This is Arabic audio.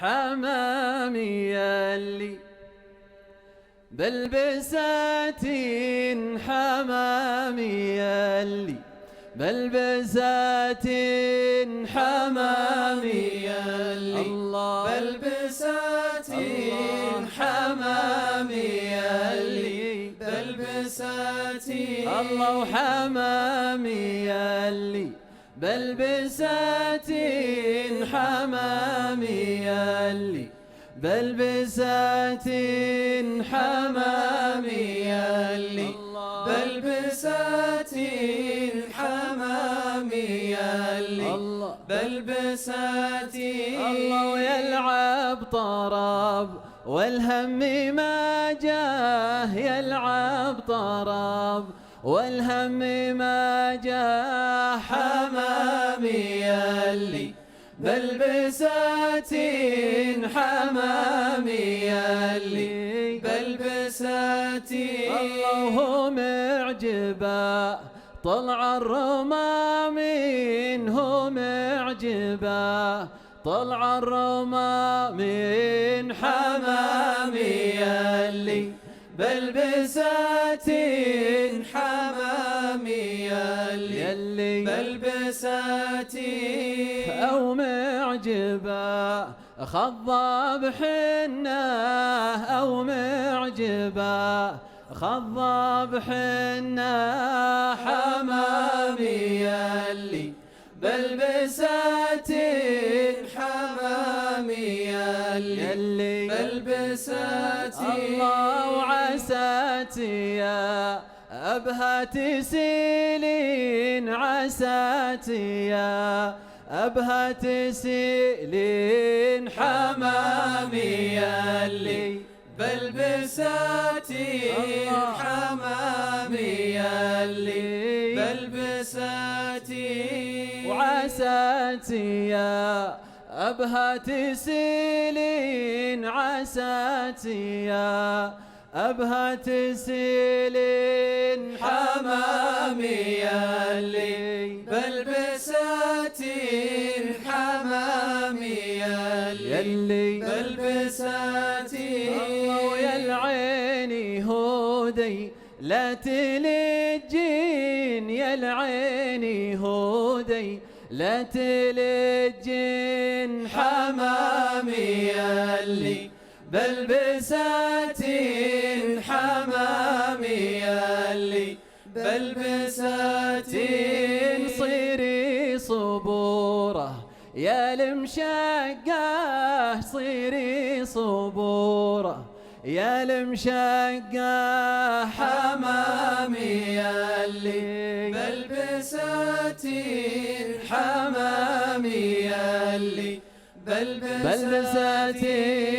حمامي يلي بلبساتين حمامي يلي بلبساتين حمامي يلي الله بلبساتين حمامي يلي بلبساتين الله وحمامي يلي بلبساتين حمامي يلي بلبساتين حمامي يلي بلبساتين حمامي يلي بلبساتين الله ويلعب طرب والهم ما جاه يلعب طرب والهم ما جاه حمامي يلي بلبساتين حمامي يلي بلبساتين الله معجبا طلع الرمامين هو معجبا طلع الرمامين حمامي يلي بلبساتين حمامي يلي بلبساتين أو معجبا خضاب حناه أو معجبا خضاب حناه حمامي يلي بلبساتين حمامي يلي بلبساتين الله وعساتي يا أبها تسيلين عساتي يا أبها تسيلين حمامي يلي بلبساتين حمامي يلي بلبساتين وعساتي يا أبها تسيلين عساتي يا أبها تسيلين حمامي يلي بلبساتين حمامي يلي بلبساتين الله ويا العيني هودي لا تلجين يا العيني هودي لا تلجين حمامي يلي بلبساتين حمامي يلي بلبساتين صيري صبوره يا المشقاه صيري صبوره يا المشقاه حمامي يلي بلبساتين حمامي يلي بلبساتين